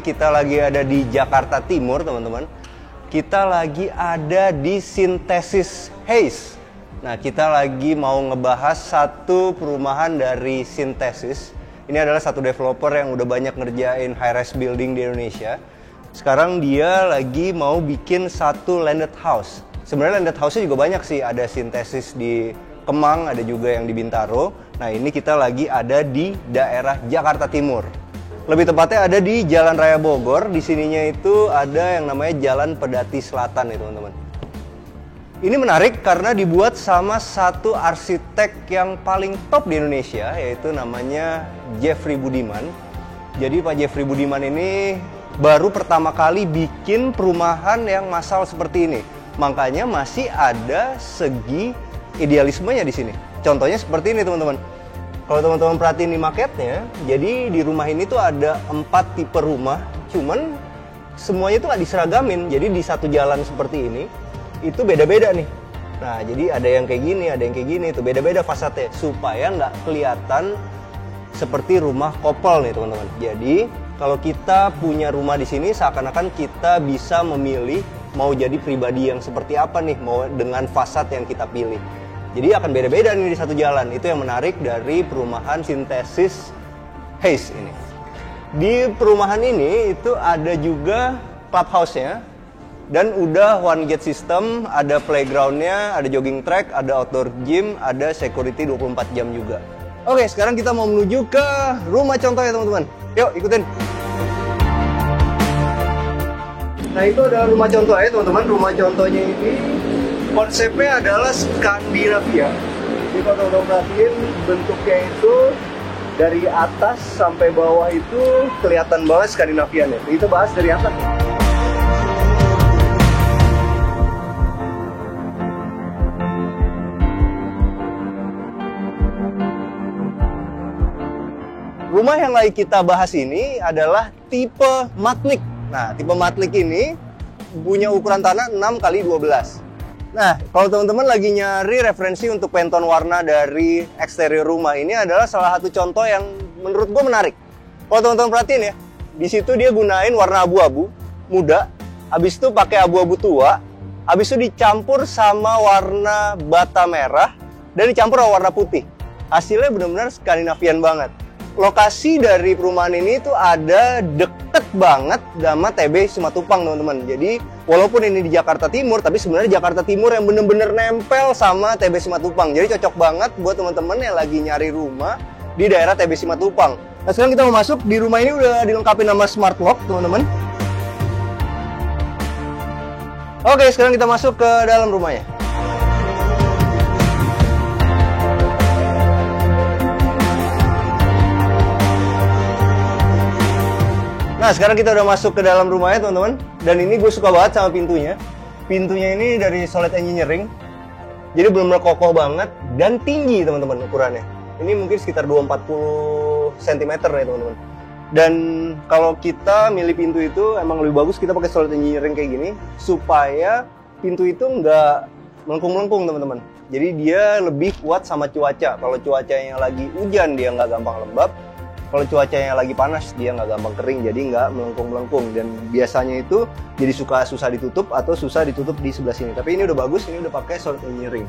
kita lagi ada di Jakarta Timur, teman-teman. Kita lagi ada di Synthesis Haze. Nah, kita lagi mau ngebahas satu perumahan dari Synthesis. Ini adalah satu developer yang udah banyak ngerjain high-rise building di Indonesia. Sekarang dia lagi mau bikin satu landed house. Sebenarnya landed house-nya juga banyak sih. Ada Synthesis di Kemang, ada juga yang di Bintaro. Nah, ini kita lagi ada di daerah Jakarta Timur. Lebih tepatnya ada di Jalan Raya Bogor. Di sininya itu ada yang namanya Jalan Pedati Selatan nih, teman-teman. Ini menarik karena dibuat sama satu arsitek yang paling top di Indonesia, yaitu namanya Jeffrey Budiman. Jadi Pak Jeffrey Budiman ini baru pertama kali bikin perumahan yang massal seperti ini. Makanya masih ada segi idealismenya di sini. Contohnya seperti ini, teman-teman. Kalau teman-teman perhatiin di maketnya, jadi di rumah ini tuh ada 4 tipe rumah, cuman semuanya tuh nggak diseragamin. Jadi di satu jalan seperti ini, itu beda-beda nih. Nah, jadi ada yang kayak gini, ada yang kayak gini, itu beda-beda fasadnya, supaya nggak kelihatan seperti rumah couple nih, teman-teman. Jadi, kalau kita punya rumah di sini, seakan-akan kita bisa memilih mau jadi pribadi yang seperti apa nih, mau dengan fasad yang kita pilih. Jadi akan beda-beda nih di satu jalan. Itu yang menarik dari perumahan Synthesis Haze ini. Di perumahan ini itu ada juga clubhouse-nya. Dan udah one gate system, ada playground-nya, ada jogging track, ada outdoor gym, ada security 24 jam juga. Oke, sekarang kita mau menuju ke rumah contoh ya, teman-teman. Yuk, ikutin. Nah, itu adalah rumah contoh ya, teman-teman. Rumah contohnya ini konsepnya adalah Skandinavia. Jadi kalau teman-teman perhatiin, bentuknya itu dari atas sampai bawah itu kelihatan banget Skandinavian ya. Kita bahas dari atas. Rumah yang lagi kita bahas ini adalah tipe Matlik. Nah, tipe Matlik ini punya ukuran tanah 6x12. Nah, kalau teman-teman lagi nyari referensi untuk Pantone warna dari eksterior rumah, ini adalah salah satu contoh yang menurut gue menarik. Kalau teman-teman perhatiin ya, di situ dia gunain warna abu-abu muda, habis itu pakai abu-abu tua, habis itu dicampur sama warna bata merah, dan dicampur sama warna putih. Hasilnya benar-benar Skandinavian banget. Lokasi dari perumahan ini tuh ada deket banget sama TB Simatupang, teman-teman. Jadi walaupun ini di Jakarta Timur, tapi sebenarnya Jakarta Timur yang bener-bener nempel sama TB Simatupang. Jadi cocok banget buat teman-teman yang lagi nyari rumah di daerah TB Simatupang. Nah, sekarang kita mau masuk. Di rumah ini udah dilengkapi nama smart lock, teman-teman. Oke, sekarang kita masuk ke dalam rumahnya. Nah, sekarang kita udah masuk ke dalam rumahnya, teman-teman. Dan ini gue suka banget sama pintunya. Pintunya ini dari Solid Engineering. Jadi benar-benar kokoh banget dan tinggi, teman-teman, ukurannya. Ini mungkin sekitar 240 cm ya, teman-teman. Dan kalau kita milih pintu itu emang lebih bagus kita pakai Solid Engineering kayak gini supaya pintu itu nggak melengkung-melengkung, teman-teman. Jadi dia lebih kuat sama cuaca. Kalau cuacanya lagi hujan dia nggak gampang lembab. Kalau cuacanya lagi panas, dia nggak gampang kering, jadi nggak melengkung-melengkung. Dan biasanya itu jadi susah ditutup atau susah ditutup di sebelah sini. Tapi ini udah bagus, ini udah pakai Solid Engineering.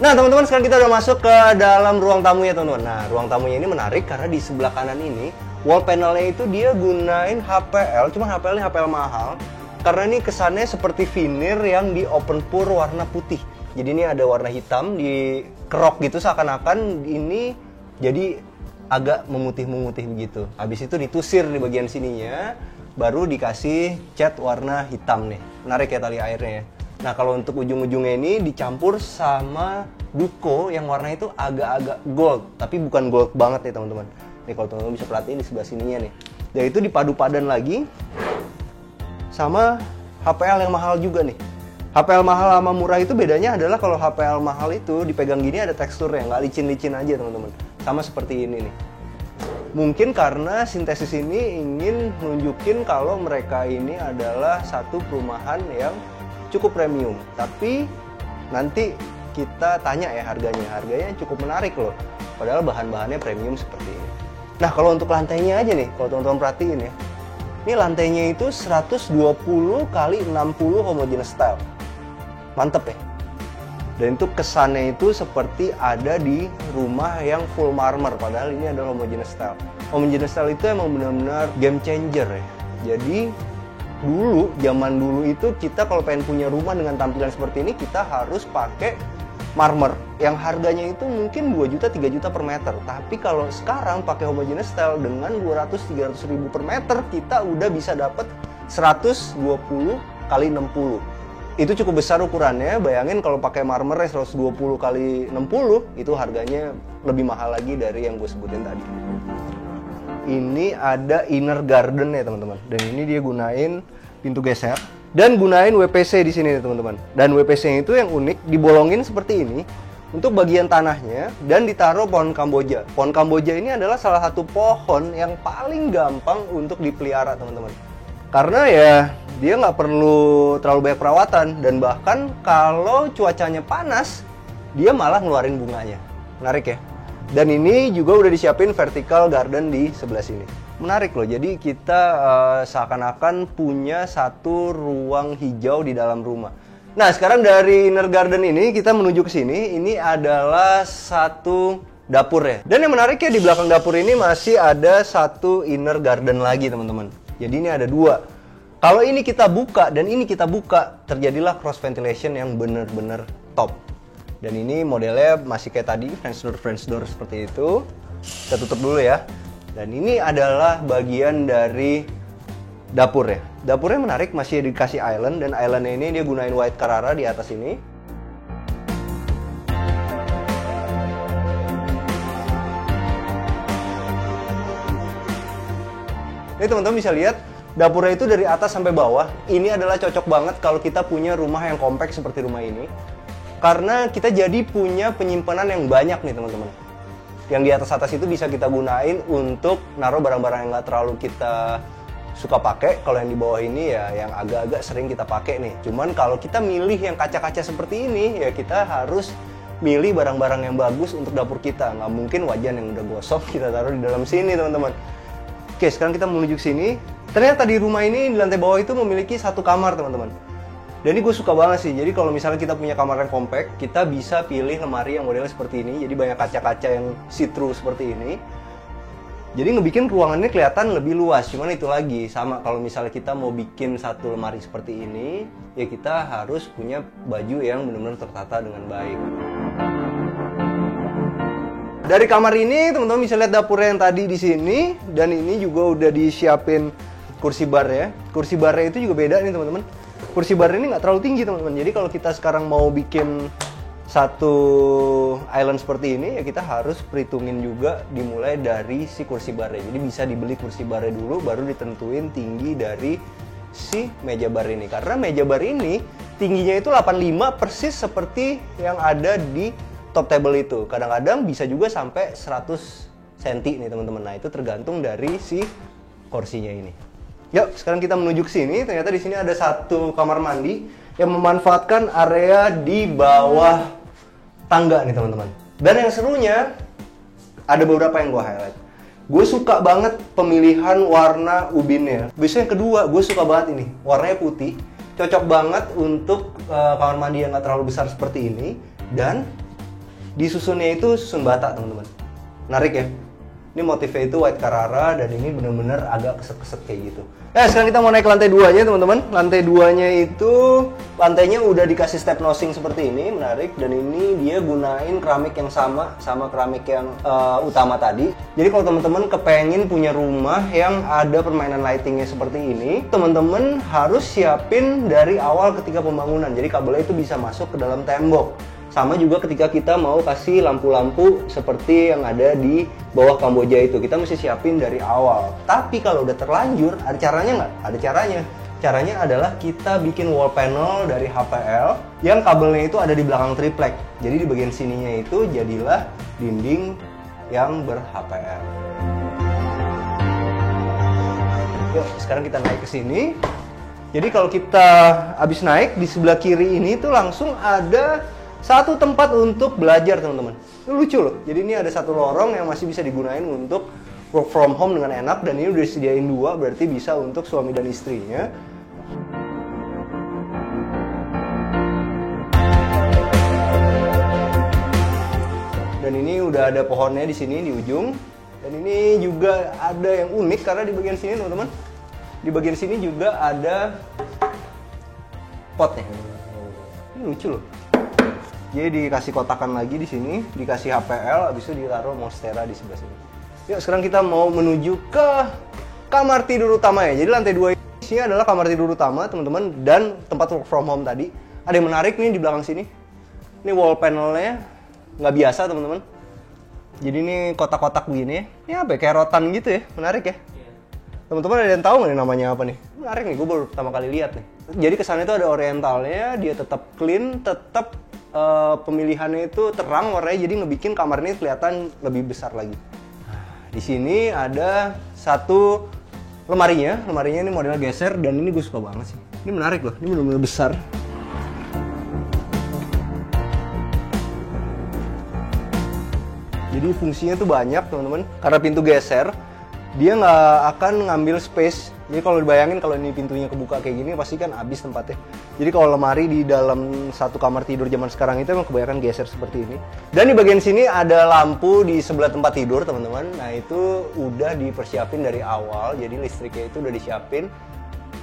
Nah, teman-teman, sekarang kita udah masuk ke dalam ruang tamunya, teman-teman. Nah, ruang tamunya ini menarik karena di sebelah kanan ini, wall panelnya itu dia gunain HPL, cuma HPL ini HPL mahal. Karena ini kesannya seperti veneer yang di open pour warna putih. Jadi ini ada warna hitam, di kerok gitu seakan-akan ini jadi agak memutih-memutih begitu. Habis itu ditusir di bagian sininya, baru dikasih cat warna hitam nih. Menarik ya tali airnya ya. Nah, kalau untuk ujung-ujungnya ini dicampur sama duko yang warna itu agak-agak gold, tapi bukan gold banget ya, teman-teman. Nih kalau teman-teman bisa perhatiin di sebelah sininya nih. Dan itu dipadu padan lagi sama HPL yang mahal juga nih. HPL mahal sama murah itu bedanya adalah kalau HPL mahal itu dipegang gini ada teksturnya, nggak licin-licin aja, teman-teman. Sama seperti ini nih. Mungkin karena Synthesis ini ingin nunjukin kalau mereka ini adalah satu perumahan yang cukup premium. Tapi nanti kita tanya ya harganya. Harganya cukup menarik loh. Padahal bahan-bahannya premium seperti ini. Nah, kalau untuk lantainya aja nih, kalau teman-teman perhatiin ya. Ini lantainya itu 120 kali 60 homogeneous tile. Mantep ya. Dan itu kesannya itu seperti ada di rumah yang full marmer, padahal ini adalah homogeneous tile. Homogeneous tile itu emang benar-benar game changer ya. Jadi zaman dulu itu kita kalau pengen punya rumah dengan tampilan seperti ini, kita harus pakai marmer yang harganya itu mungkin 2 juta 3 juta per meter. Tapi kalau sekarang pakai homogeneous tile dengan 200-300 ribu per meter, kita udah bisa dapat 120 kali 60. Itu cukup besar ukurannya. Bayangin kalau pakai marmer 120 kali 60, itu harganya lebih mahal lagi dari yang gue sebutin tadi. Ini ada inner garden ya teman-teman, dan ini dia gunain pintu geser dan gunain WPC di sini teman-teman. Dan WPC itu yang unik, dibolongin seperti ini untuk bagian tanahnya dan ditaruh pohon kamboja. Pohon kamboja ini adalah salah satu pohon yang paling gampang untuk dipelihara teman-teman. Karena ya dia nggak perlu terlalu banyak perawatan, dan bahkan kalau cuacanya panas dia malah ngeluarin bunganya. Menarik ya. Dan ini juga udah disiapin vertical garden di sebelah sini. Menarik loh, jadi kita seakan-akan punya satu ruang hijau di dalam rumah. Nah, sekarang dari inner garden ini kita menuju ke sini. Ini adalah satu dapur ya. Dan yang menarik ya, di belakang dapur ini masih ada satu inner garden lagi teman-teman. Jadi ini ada 2. Kalau ini kita buka dan ini kita buka, terjadilah cross ventilation yang bener-bener top. Dan ini modelnya masih kayak tadi, French door seperti itu. Kita tutup dulu ya. Dan ini adalah bagian dari dapur ya. Dapurnya menarik, masih dikasih island, dan islandnya ini dia gunain white Carrara di atas ini. Ini teman-teman bisa lihat, dapurnya itu dari atas sampai bawah. Ini adalah cocok banget kalau kita punya rumah yang kompak seperti rumah ini. Karena kita jadi punya penyimpanan yang banyak nih teman-teman. Yang di atas-atas itu bisa kita gunain untuk naruh barang-barang yang nggak terlalu kita suka pakai. Kalau yang di bawah ini ya yang agak-agak sering kita pakai nih. Cuman kalau kita milih yang kaca-kaca seperti ini, ya kita harus milih barang-barang yang bagus untuk dapur kita. Nggak mungkin wajan yang udah gosong kita taruh di dalam sini teman-teman. Oke, sekarang kita menuju ke sini. Ternyata di rumah ini di lantai bawah itu memiliki satu kamar teman-teman. Dan ini gue suka banget sih. Jadi kalau misalnya kita punya kamar yang compact, kita bisa pilih lemari yang modelnya seperti ini. Jadi banyak kaca-kaca yang see-through seperti ini. Jadi ngebikin ruangannya kelihatan lebih luas. Cuman itu lagi, sama kalau misalnya kita mau bikin satu lemari seperti ini, ya kita harus punya baju yang benar-benar tertata dengan baik. Dari kamar ini teman-teman bisa lihat dapurnya yang tadi di sini. Dan ini juga udah disiapin kursi bar ya. Kursi barnya itu juga beda nih teman-teman. Kursi bar ini nggak terlalu tinggi teman-teman. Jadi kalau kita sekarang mau bikin satu island seperti ini, ya kita harus perhitungin juga dimulai dari si kursi barnya. Jadi bisa dibeli kursi barnya dulu, baru ditentuin tinggi dari si meja bar ini. Karena meja bar ini tingginya itu 85 persis seperti yang ada di top table itu. Kadang-kadang bisa juga sampai 100 cm nih teman-teman. Nah itu tergantung dari si kursinya ini. Yuk, sekarang kita menuju ke sini. Ternyata di sini ada satu kamar mandi yang memanfaatkan area di bawah tangga nih teman-teman. Dan yang serunya ada beberapa yang gue highlight. Gue suka banget pemilihan warna ubinnya. Biasanya yang kedua, gue suka banget ini. Warnanya putih. Cocok banget untuk kamar mandi yang gak terlalu besar seperti ini. Dan disusunnya itu susun bata teman-teman. Menarik ya. Ini motifnya itu white Carrara dan ini bener-bener agak keset-keset kayak gitu. Nah sekarang kita mau naik ke lantai 2-nya teman-teman. Lantai 2-nya itu lantainya udah dikasih step nosing seperti ini, menarik. Dan ini dia gunain keramik yang sama keramik yang utama tadi. Jadi kalau teman-teman kepengen punya rumah yang ada permainan lightingnya seperti ini, teman-teman harus siapin dari awal ketika pembangunan. Jadi kabelnya itu bisa masuk ke dalam tembok. Sama juga ketika kita mau kasih lampu-lampu seperti yang ada di bawah Kamboja itu. Kita mesti siapin dari awal. Tapi kalau udah terlanjur, ada caranya nggak? Ada caranya. Caranya adalah kita bikin wall panel dari HPL yang kabelnya itu ada di belakang triplek. Jadi di bagian sininya itu jadilah dinding yang ber-HPL. Yuk, sekarang kita naik ke sini. Jadi kalau kita habis naik, di sebelah kiri ini tuh langsung ada satu tempat untuk belajar teman-teman. Lucu loh. Jadi ini ada satu lorong yang masih bisa digunain untuk work from home dengan enak, dan ini udah disediain 2, berarti bisa untuk suami dan istrinya. Dan ini udah ada pohonnya di sini di ujung. Dan ini juga ada yang unik karena di bagian sini teman-teman, di bagian sini juga ada potnya. Ini lucu loh. Jadi dikasih kotakan lagi di sini, dikasih HPL, habis itu ditaruh monstera di sebelah sini. Yuk sekarang kita mau menuju ke kamar tidur utama ya. Jadi lantai 2 ini adalah kamar tidur utama teman-teman, dan tempat work from home tadi. Ada yang menarik nih di belakang sini. Ini wall panelnya nggak biasa teman-teman. Jadi ini kotak-kotak begini. Ini apa ya? Kayak rotan gitu ya, menarik ya. Teman-teman ada yang tahu nggak nih namanya apa nih? Menarik nih, gue baru pertama kali lihat nih. Jadi kesannya itu ada orientalnya, dia tetap clean, tetap pemilihannya itu terang warnanya, jadi ngebikin kamar ini kelihatan lebih besar lagi. Di sini ada satu lemarinya ini modelnya geser, dan ini gue suka banget sih. Ini menarik loh, ini benar-benar besar. Jadi fungsinya tuh banyak teman-teman. Karena pintu geser, dia nggak akan ngambil space. Jadi kalau dibayangin kalau ini pintunya kebuka kayak gini, pasti kan habis tempatnya. Jadi kalau lemari di dalam satu kamar tidur zaman sekarang itu emang kebanyakan geser seperti ini. Dan di bagian sini ada lampu di sebelah tempat tidur teman-teman. Nah itu udah dipersiapin dari awal, jadi listriknya itu udah disiapin.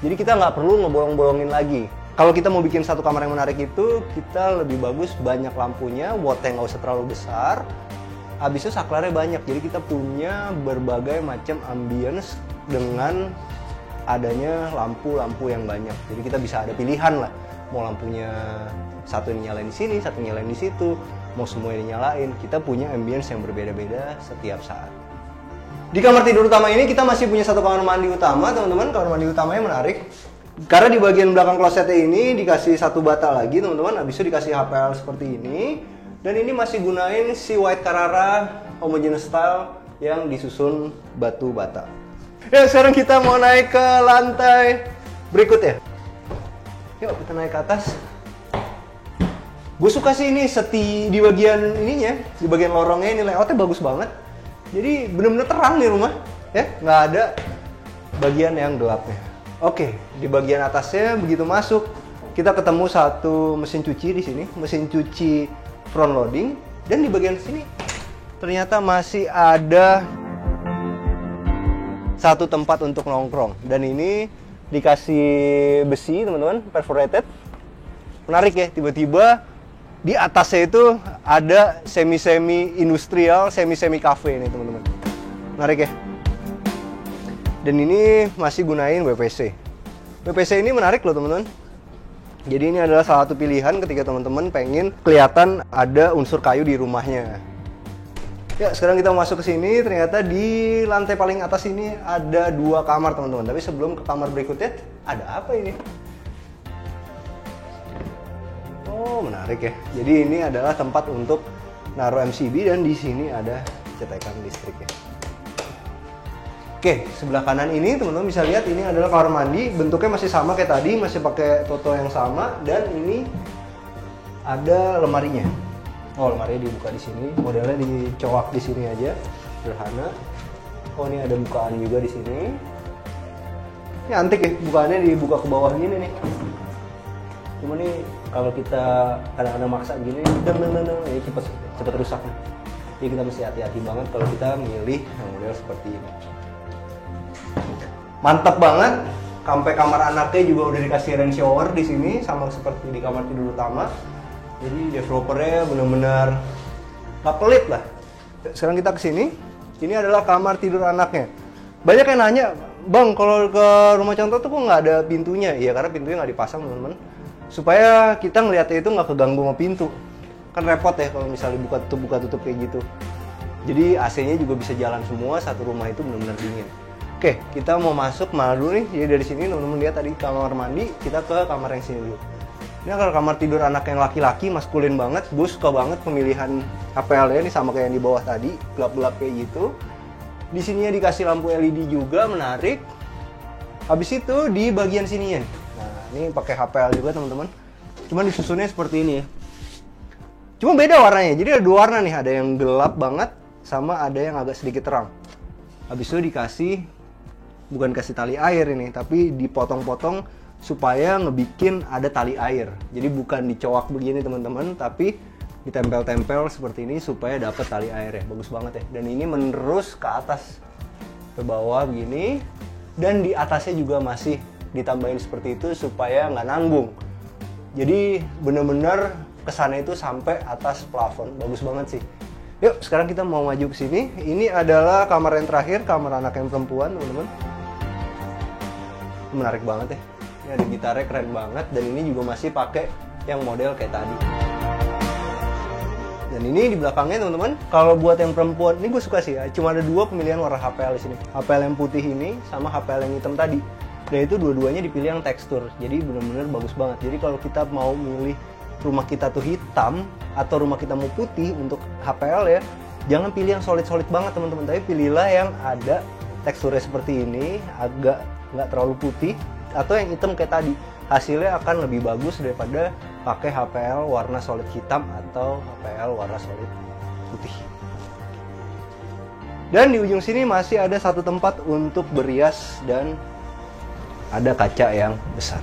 Jadi kita nggak perlu ngebolong-bolongin lagi. Kalau kita mau bikin satu kamar yang menarik itu, kita lebih bagus banyak lampunya, wattnya nggak usah terlalu besar. Habis itu saklarnya banyak, jadi kita punya berbagai macam ambience dengan adanya lampu-lampu yang banyak. Jadi kita bisa ada pilihan lah, mau lampunya satu nyalain di sini, satu nyalain di situ, mau semuanya dinyalain. Kita punya ambience yang berbeda-beda setiap saat. Di kamar tidur utama ini kita masih punya satu kamar mandi utama teman-teman. Kamar mandi utamanya menarik karena di bagian belakang klosetnya ini dikasih satu bata lagi teman-teman. Habis itu dikasih HPL seperti ini. Dan ini masih gunain si White Carrara homogeneous style yang disusun batu bata. Ya sekarang kita mau naik ke lantai berikutnya. Yuk kita naik ke atas. Gue suka sih ini di bagian ininya, di bagian lorongnya ini layoutnya bagus banget. Jadi bener-bener terang nih rumah, ya nggak ada bagian yang gelapnya. Oke, di bagian atasnya begitu masuk kita ketemu satu mesin cuci di sini, mesin cuci front loading, dan di bagian sini ternyata masih ada satu tempat untuk nongkrong, dan ini dikasih besi teman-teman, perforated. Menarik ya, tiba-tiba di atasnya itu ada semi-semi industrial, semi-semi cafe nih teman-teman. Menarik ya. Dan ini masih gunain WPC. WPC ini menarik loh teman-teman. Jadi ini adalah salah satu pilihan ketika teman-teman pengen kelihatan ada unsur kayu di rumahnya. Ya, sekarang kita masuk ke sini. Ternyata di lantai paling atas ini ada 2 kamar teman-teman. Tapi sebelum ke kamar berikutnya, ada apa ini? Oh, menarik ya. Jadi ini adalah tempat untuk naruh MCB, dan di sini ada cetekan listriknya. Oke, sebelah kanan ini teman-teman bisa lihat ini adalah kamar mandi. Bentuknya masih sama kayak tadi, masih pakai toto yang sama, dan ini ada lemarinya. Oh, lemarinya dibuka di sini, modelnya dicowak di sini aja, sederhana. Oh, ini ada bukaan juga di sini. Ini antik ya, bukaannya dibuka ke bawah gini nih. Cuma nih kalau kita kadang-kadang maksa gini, ini cepet rusak nih. Jadi kita mesti hati-hati banget kalau kita milih yang model seperti ini. Mantap banget, sampai kamar anaknya juga udah dikasih rain shower di sini, sama seperti di kamar tidur utama. Jadi developernya benar-benar nggak pelit lah. Sekarang kita kesini, ini adalah kamar tidur anaknya. Banyak yang nanya, bang kalau ke rumah contoh tuh kok nggak ada pintunya? Iya karena pintunya nggak dipasang teman-teman. Supaya kita ngeliatnya itu nggak keganggu sama pintu. Kan repot ya kalau misalnya buka tutup kayak gitu. Jadi AC-nya juga bisa jalan semua, satu rumah itu benar-benar dingin. Oke, kita mau masuk mana dulu nih? Jadi dari sini teman-teman lihat tadi kamar mandi, kita ke kamar yang sini dulu. Ini adalah kamar tidur anak yang laki-laki, maskulin banget. Gue suka banget pemilihan HPL-nya ini sama kayak yang di bawah tadi, gelap-gelap kayak gitu. Di sininya dikasih lampu LED juga, menarik. Habis itu di bagian sininya. Nah, ini pakai HPL juga teman-teman. Cuman disusunnya seperti ini ya. Cuma beda warnanya. Jadi ada 2 warna nih, ada yang gelap banget sama ada yang agak sedikit terang. Habis itu dikasih, bukan kasih tali air ini, tapi dipotong-potong supaya ngebikin ada tali air. Jadi bukan dicoak begini teman-teman, tapi ditempel-tempel seperti ini supaya dapat tali air ya. Bagus banget ya. Dan ini menerus ke atas, ke bawah begini. Dan di atasnya juga masih ditambahin seperti itu supaya nggak nanggung. Jadi bener-bener kesannya itu sampai atas plafon. Bagus banget sih. Yuk, sekarang kita mau maju ke sini. Ini adalah kamar yang terakhir, kamar anak yang perempuan, teman-teman. Menarik banget ya. Ini ada gitarnya keren banget, dan ini juga masih pakai yang model kayak tadi. Dan ini di belakangnya, teman-teman. Kalau buat yang perempuan, ini gue suka sih ya. Cuma ada 2 pemilihan warna HPL di sini. HPL yang putih ini sama HPL yang hitam tadi. Dan itu dua-duanya dipilih yang tekstur. Jadi benar-benar bagus banget. Jadi kalau kita mau milih rumah kita tuh hitam atau rumah kita mau putih untuk HPL ya, jangan pilih yang solid-solid banget teman-teman, tapi pilihlah yang ada teksturnya seperti ini, agak nggak terlalu putih, atau yang hitam kayak tadi. Hasilnya akan lebih bagus daripada pakai HPL warna solid hitam atau HPL warna solid putih. Dan di ujung sini masih ada satu tempat untuk berias dan ada kaca yang besar.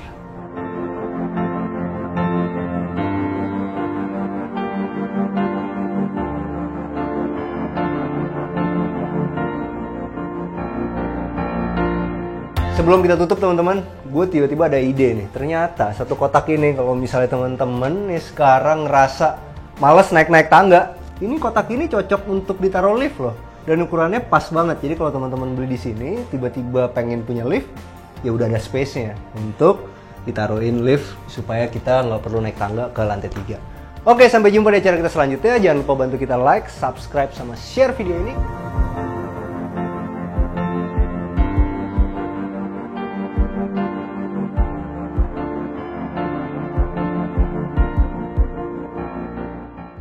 Sebelum kita tutup teman-teman, gue tiba-tiba ada ide nih. Ternyata satu kotak ini kalau misalnya teman-teman nih sekarang ngerasa males naik-naik tangga, ini kotak ini cocok untuk ditaruh lift loh. Dan ukurannya pas banget. Jadi kalau teman-teman beli di sini, tiba-tiba pengen punya lift, ya udah ada space-nya untuk ditaruhin lift supaya kita nggak perlu naik tangga ke lantai 3. Oke, sampai jumpa di acara kita selanjutnya. Jangan lupa bantu kita like, subscribe, sama share video ini.